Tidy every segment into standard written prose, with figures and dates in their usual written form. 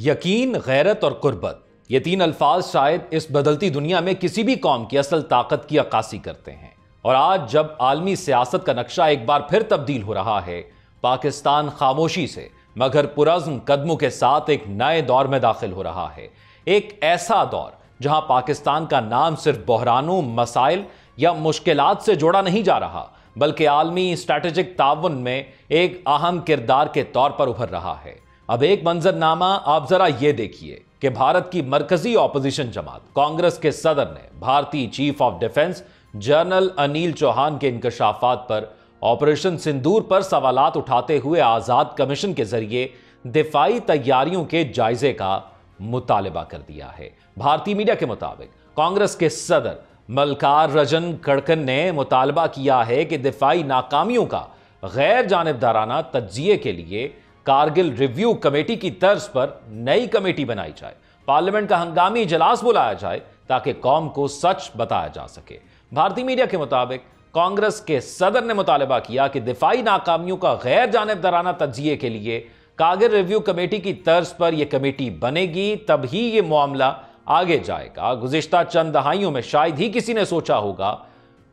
यकीन, गैरत और कुर्बत, ये तीन अल्फाज शायद इस बदलती दुनिया में किसी भी कौम की असल ताकत की अक्कासी करते हैं। और आज जब आलमी सियासत का नक्शा एक बार फिर तब्दील हो रहा है, पाकिस्तान खामोशी से मगर पुरज़्म कदमों के साथ एक नए दौर में दाखिल हो रहा है। एक ऐसा दौर जहां पाकिस्तान का नाम सिर्फ बहरानों, मसाइल या मुश्किलात से जोड़ा नहीं जा रहा, बल्कि आलमी स्ट्रैटेजिक ताउन में एक अहम किरदार के तौर पर उभर रहा है। अब एक मंजरनामा आप जरा ये देखिए कि भारत की मरकजी ऑपोजिशन जमात कांग्रेस के सदर ने भारतीय chief of defence general Anil Chauhan के इंकशाफात पर ऑपरेशन सिंदूर पर सवालात उठाते हुए आजाद कमीशन के जरिए दिफाई तैयारियों के जायजे का मुतालबा कर दिया है। भारतीय मीडिया के मुताबिक कांग्रेस के सदर मल्लिकार्जुन खड़गे ने मुतालबा किया है कि दिफाई नाकामियों का गैर जानिबदाराना तज्जिये के लिए कारगिल रिव्यू कमेटी की तर्ज पर नई कमेटी बनाई जाए, पार्लियामेंट का हंगामी इजलास बुलाया जाए ताकि कौम को सच बताया जा सके। भारतीय मीडिया के मुताबिक कांग्रेस के सदर ने मुतालबा किया कि दिफाई नाकामियों का गैर जानिबदाराना तज्जिये के लिए कारगिल रिव्यू कमेटी की तर्ज पर यह कमेटी बनेगी, तभी यह मामला आगे जाएगा। गुज़िश्ता चंद दहाइयों में शायद ही किसी ने सोचा होगा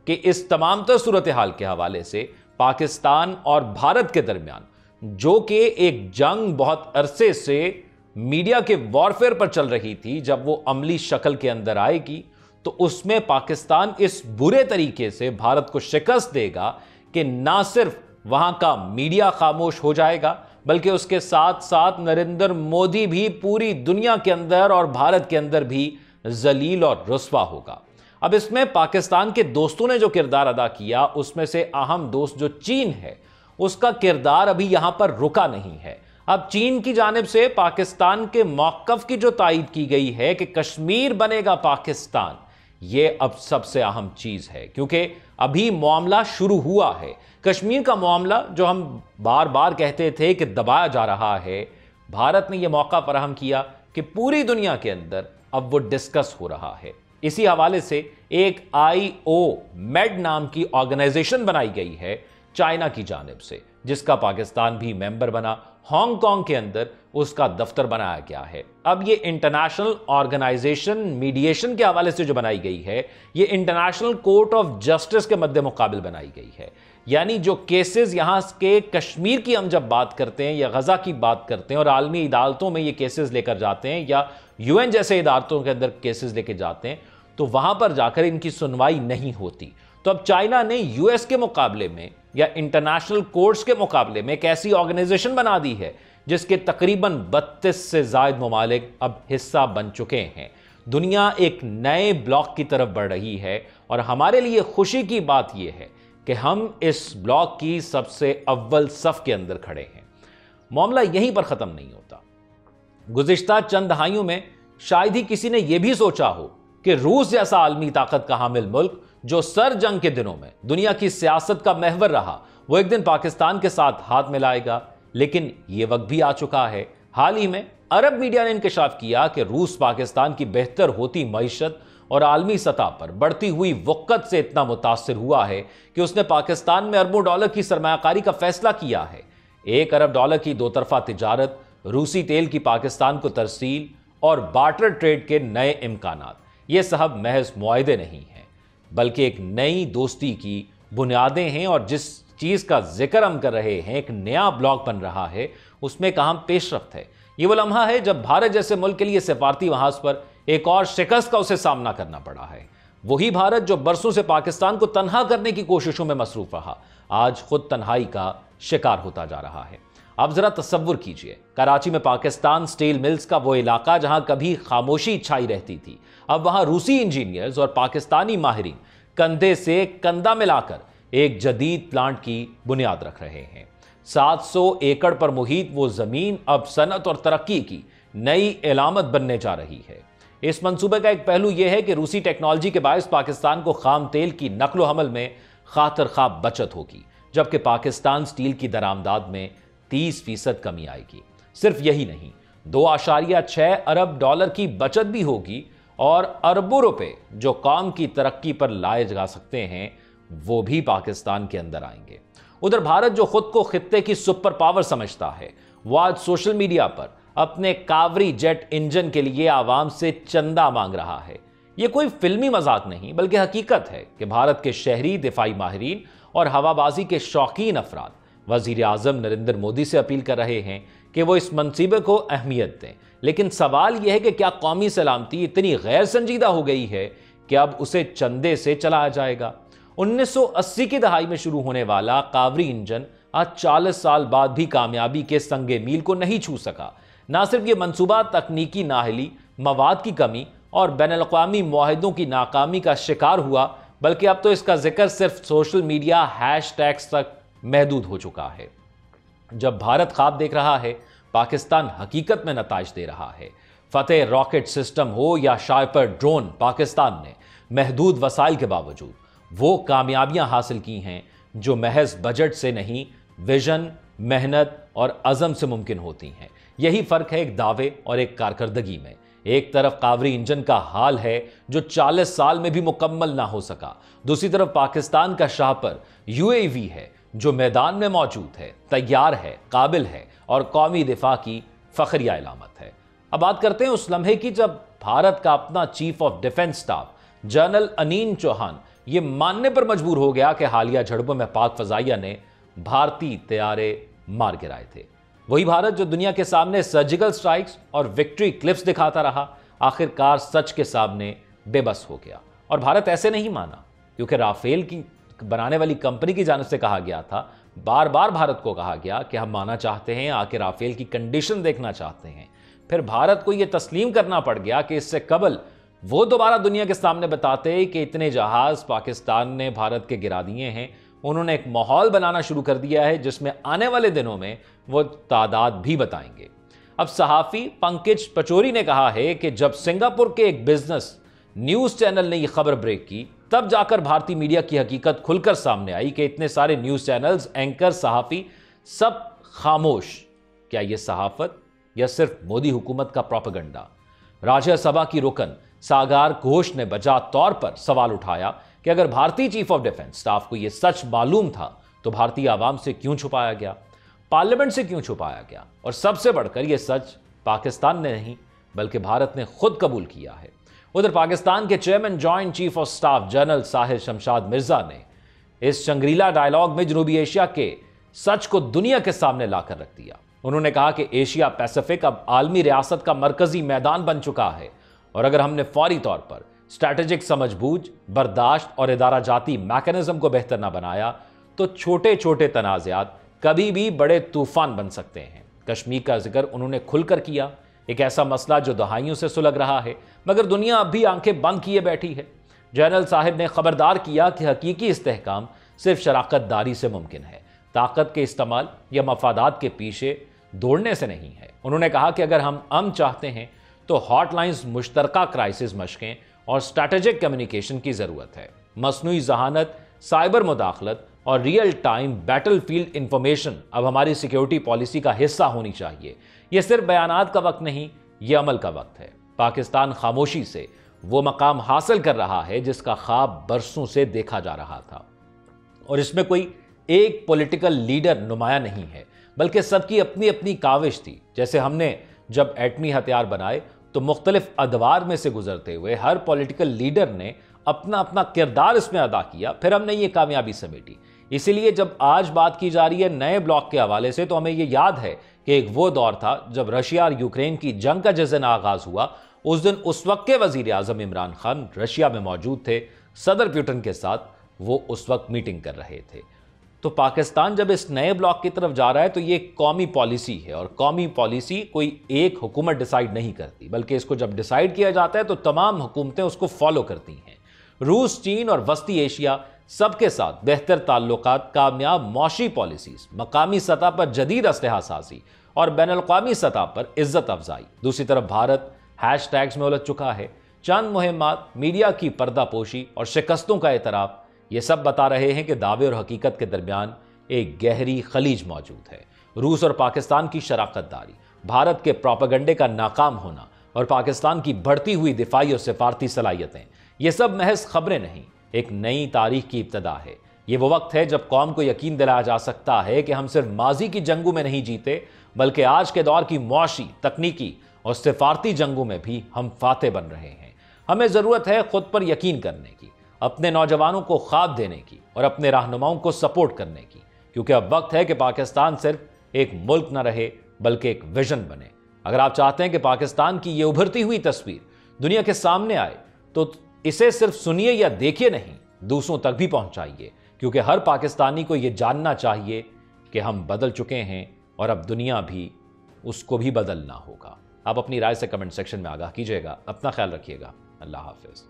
कि इस तमाम सूरत हाल के हवाले से पाकिस्तान और भारत के दरमियान, जो कि एक जंग बहुत अरसे से मीडिया के वॉरफेयर पर चल रही थी, जब वो अमली शक्ल के अंदर आएगी तो उसमें पाकिस्तान इस बुरे तरीके से भारत को शिकस्त देगा कि ना सिर्फ वहां का मीडिया खामोश हो जाएगा, बल्कि उसके साथ साथ नरेंद्र मोदी भी पूरी दुनिया के अंदर और भारत के अंदर भी जलील और रुस्वा होगा। अब इसमें पाकिस्तान के दोस्तों ने जो किरदार अदा किया, उसमें से अहम दोस्त जो चीन है, उसका किरदार अभी यहां पर रुका नहीं है। अब चीन की जानिब से पाकिस्तान के मौक़िफ़ की जो तायीद की गई है कि कश्मीर बनेगा पाकिस्तान, यह अब सबसे अहम चीज है, क्योंकि अभी मामला शुरू हुआ है। कश्मीर का मामला जो हम बार बार कहते थे कि दबाया जा रहा है, भारत ने यह मौका फराहम किया कि पूरी दुनिया के अंदर अब वो डिस्कस हो रहा है। इसी हवाले से एक IOMED नाम की ऑर्गेनाइजेशन बनाई गई है चाइना की जानिब से, जिसका पाकिस्तान भी मेंबर बना। हांगकांग के अंदर उसका दफ्तर बनाया गया है। अब ये इंटरनेशनल ऑर्गेनाइजेशन मीडिएशन के हवाले से जो बनाई गई है, ये इंटरनेशनल कोर्ट ऑफ जस्टिस के मद्दे मुकाबिल बनाई गई है। यानी जो केसेस यहां के कश्मीर की हम जब बात करते हैं या गजा की बात करते हैं और आलमी अदालतों में ये केसेस लेकर जाते हैं या UN जैसे इदारतों के अंदर केसेस लेकर जाते हैं, तो वहां पर जाकर इनकी सुनवाई नहीं होती। तो अब चाइना ने US के मुकाबले में या इंटरनेशनल कोर्ट्स के मुकाबले में एक ऐसी ऑर्गेनाइजेशन बना दी है जिसके तकरीबन 32 से ज्यादा ममालिक अब हिस्सा बन चुके हैं। दुनिया एक नए ब्लॉक की तरफ बढ़ रही है और हमारे लिए खुशी की बात यह है कि हम इस ब्लॉक की सबसे अव्वल सफ के अंदर खड़े हैं। मामला यहीं पर खत्म नहीं होता। गुज़िश्ता चंद दहाइयों में शायद ही किसी ने यह भी सोचा हो कि रूस जैसा आलमी ताकत का हामिल मुल्क, जो सर जंग के दिनों में दुनिया की सियासत का महवर रहा, वो एक दिन पाकिस्तान के साथ हाथ मिलाएगा। लेकिन यह वक्त भी आ चुका है। हाल ही में अरब मीडिया ने इंकशाफ किया कि रूस पाकिस्तान की बेहतर होती मईशत और आलमी सतह पर बढ़ती हुई वक़्त से इतना मुतासिर हुआ है कि उसने पाकिस्तान में अरबों डॉलर की सरमायाकारी का फैसला किया है। $1 अरब की दो तरफा तिजारत, रूसी तेल की पाकिस्तान को तरसील और बार्टर ट्रेड के नए इम्कानात, ये सब महज मुआहदे नहीं हैं, बल्कि एक नई दोस्ती की बुनियादें हैं। और जिस चीज़ का जिक्र हम कर रहे हैं, एक नया ब्लॉक बन रहा है, उसमें एक अहम पेशरफ्त है। ये वो लम्हा है जब भारत जैसे मुल्क के लिए सिफारती महाज पर एक और शिकस्त का उसे सामना करना पड़ा है। वही भारत जो बरसों से पाकिस्तान को तन्हा करने की कोशिशों में मसरूफ रहा, आज खुद तन्हाई का शिकार होता जा रहा है। आप जरा तसव्वुर कीजिए, कराची में पाकिस्तान स्टील मिल्स का वो इलाका जहां कभी खामोशी छाई रहती थी, अब वहां रूसी इंजीनियर्स और पाकिस्तानी माहिरीन कंधे से कंधा मिलाकर एक जदीद प्लांट की बुनियाद रख रहे हैं। 700 एकड़ पर मुहित वो जमीन अब सनत और तरक्की की नई इलामत बनने जा रही है। इस मंसूबे का एक पहलू यह है कि रूसी टेक्नोलॉजी के बायस पाकिस्तान को खाम तेल की नकलो हमल में खातर खा बचत होगी, जबकि पाकिस्तान स्टील की दरामदाद में 30% कमी आएगी। सिर्फ यही नहीं, $2.6 अरब की बचत भी होगी और अरबों रुपए जो कौम की तरक्की पर लाए जा सकते हैं, वो भी पाकिस्तान के अंदर आएंगे। उधर भारत जो खुद को खित्ते की सुपर पावर समझता है, वो आज सोशल मीडिया पर अपने कावरी जेट इंजन के लिए आवाम से चंदा मांग रहा है। यह कोई फिल्मी मजाक नहीं बल्कि हकीकत है कि भारत के शहरी दिफाई माहिरीन और हवाबाजी के शौकीन अफराद वजीर आजम नरेंद्र मोदी से अपील कर रहे हैं कि वो इस मंसूबे को अहमियत दें। लेकिन सवाल यह है कि क्या कौमी सलामती इतनी गैर संजीदा हो गई है कि अब उसे चंदे से चलाया जाएगा? 1980 की दहाई में शुरू होने वाला कावरी इंजन आज 40 साल बाद भी कामयाबी के संगे मील को नहीं छू सका। ना सिर्फ ये मंसूबा तकनीकी नाहली, मवाद की कमी और बैनुल-अक़वामी मुआहिदों की नाकामी का शिकार हुआ, बल्कि अब तो इसका जिक्र सिर्फ सोशल मीडिया हैशटैग्स तक महदूद हो चुका है। जब भारत ख्वाब देख रहा है, पाकिस्तान हकीकत में नताइज दे रहा है। फतेह रॉकेट सिस्टम हो या शाइपर ड्रोन, पाकिस्तान ने महदूद वसाइल के बावजूद वो कामयाबियां हासिल की हैं जो महज बजट से नहीं, विजन, मेहनत और अज़म से मुमकिन होती हैं। यही फर्क है एक दावे और एक कारकर्दगी में। एक तरफ कावरी इंजन का हाल है जो 40 साल में भी मुकम्मल ना हो सका, दूसरी तरफ पाकिस्तान का शाहपर यूएवी है जो मैदान में मौजूद है, तैयार है, काबिल है और कौमी दिफा की फखरिया इलामत है। अब बात करते हैं उस लम्हे की जब भारत का अपना chief of defence staff general Anil Chauhan ये मानने पर मजबूर हो गया कि हालिया झड़पों में पाक फजाइया ने भारतीय तैयारे मार गिराए थे। वही भारत जो दुनिया के सामने सर्जिकल स्ट्राइक्स और विक्ट्री क्लिप्स दिखाता रहा, आखिरकार सच के सामने बेबस हो गया। और भारत ऐसे नहीं माना, क्योंकि राफेल की बनाने वाली कंपनी की जानिब से कहा गया था, बार बार भारत को कहा गया कि हम माना चाहते हैं, आखिर राफेल की कंडीशन देखना चाहते हैं। फिर भारत को यह तस्लीम करना पड़ गया कि इससे कबल वो दोबारा दुनिया के सामने बताते कि इतने जहाज पाकिस्तान ने भारत के गिरा दिए हैं। उन्होंने एक माहौल बनाना शुरू कर दिया है जिसमें आने वाले दिनों में वो तादाद भी बताएंगे। अब सहाफी पंकज पचौरी ने कहा है कि जब सिंगापुर के एक बिजनेस न्यूज चैनल ने यह खबर ब्रेक की, तब जाकर भारतीय मीडिया की हकीकत खुलकर सामने आई कि इतने सारे न्यूज चैनल्स, एंकर, सहाफी सब खामोश। क्या यह सहाफत या सिर्फ मोदी हुकूमत का प्रोपेगेंडा? राज्यसभा की रुकन सागार घोष ने बजा तौर पर सवाल उठाया कि अगर भारतीय चीफ ऑफ डिफेंस स्टाफ को यह सच मालूम था तो भारतीय आवाम से क्यों छुपाया गया, पार्लियामेंट से क्यों छुपाया गया? और सबसे बढ़कर यह सच पाकिस्तान ने नहीं बल्कि भारत ने खुद कबूल किया है। उधर पाकिस्तान के chairman joint chief of staff general Sahir Shamshad Mirza ने इस शंग्रीला डायलॉग में जनूबी एशिया के सच को दुनिया के सामने लाकर रख दिया। उन्होंने कहा कि एशिया पैसिफिक अब आलमी रियासत का मरकजी मैदान बन चुका है और अगर हमने फौरी तौर पर स्ट्रैटेजिक समझबूझ, बर्दाश्त और इदारा जाती मैकेनिज्म को बेहतर ना बनाया तो छोटे छोटे तनाज़ात कभी भी बड़े तूफान बन सकते हैं। कश्मीर का जिक्र उन्होंने खुलकर किया, एक ऐसा मसला जो दहाइयों से सुलग रहा है मगर दुनिया अब भी आंखें बंद किए बैठी है। जनरल साहिब ने खबरदार किया कि हकीकी इस्तेहकाम सिर्फ शराकतदारी से मुमकिन है, ताकत के इस्तेमाल या मफादात के पीछे दौड़ने से नहीं है। उन्होंने कहा कि अगर हम अमन चाहते हैं तो हॉटलाइंस, मुश्तरका क्राइसिस मशकें और स्ट्रैटेजिक कम्युनिकेशन की ज़रूरत है। मसनूई जहानत, साइबर मुदाखलत और रियल टाइम बैटलफील्ड इंफॉर्मेशन अब हमारी सिक्योरिटी पॉलिसी का हिस्सा होनी चाहिए। यह सिर्फ बयानात का वक्त नहीं, यह अमल का वक्त है। पाकिस्तान खामोशी से वो मकाम हासिल कर रहा है जिसका ख्वाब बरसों से देखा जा रहा था और इसमें कोई एक पॉलिटिकल लीडर नुमाया नहीं है बल्कि सबकी अपनी अपनी काविश थी। जैसे हमने जब एटमी हथियार बनाए तो मुख्तलिफ अदवार में से गुजरते हुए हर पॉलिटिकल लीडर ने अपना अपना किरदार इसमें अदा किया, फिर हमने ये कामयाबी समेटी। इसीलिए जब आज बात की जा रही है नए ब्लॉक के हवाले से तो हमें यह याद है कि एक वो दौर था जब रशिया और यूक्रेन की जंग का जिस दिन आगाज हुआ उस दिन उस वक्त के वजीर आजम इमरान खान रशिया में मौजूद थे, सदर पुतिन के साथ वो उस वक्त मीटिंग कर रहे थे। तो पाकिस्तान जब इस नए ब्लॉक की तरफ जा रहा है तो ये कौमी पॉलिसी है और कौमी पॉलिसी कोई एक हुकूमत डिसाइड नहीं करती बल्कि इसको जब डिसाइड किया जाता है तो तमाम हुकूमतें उसको फॉलो करती हैं। रूस, चीन और वस्ती एशिया सबके साथ बेहतर ताल्लुकात, कामयाब मौशी पॉलिसीज, मकामी सतह पर जदीद असलहा साजी और बैनुल-अक़वामी सतह पर इज्जत अफजाई। दूसरी तरफ भारत हैशटैग्स में उलझ चुका है। चंद मुहिम्मात, मीडिया की पर्दापोशी और शिकस्तों का एतराफ़ ये सब बता रहे हैं कि दावे और हकीकत के दरमियान एक गहरी खलीज मौजूद है। रूस और पाकिस्तान की शराकतदारी, भारत के प्रोपेगेंडे का नाकाम होना और पाकिस्तान की बढ़ती हुई दिफाई और सिफारती सलाहियतें, ये सब महज खबरें नहीं, एक नई तारीख की इब्तदा है। ये वो वक्त है जब कौम को यकीन दिलाया जा सकता है कि हम सिर्फ माजी की जंगों में नहीं जीते, बल्कि आज के दौर की मुआशी, तकनीकी और सिफारती जंगों में भी हम फाते बन रहे हैं। हमें ज़रूरत है खुद पर यकीन करने की, अपने नौजवानों को ख्वाब देने की और अपने रहनुमाओं को सपोर्ट करने की, क्योंकि अब वक्त है कि पाकिस्तान सिर्फ एक मुल्क न रहे बल्कि एक विजन बने। अगर आप चाहते हैं कि पाकिस्तान की ये उभरती हुई तस्वीर दुनिया के सामने आए तो इसे सिर्फ सुनिए या देखिए नहीं, दूसरों तक भी पहुंचाइए, क्योंकि हर पाकिस्तानी को यह जानना चाहिए कि हम बदल चुके हैं और अब दुनिया भी उसको भी बदलना होगा। आप अपनी राय से कमेंट सेक्शन में आगाह कीजिएगा। अपना ख्याल रखिएगा। अल्लाह हाफिज।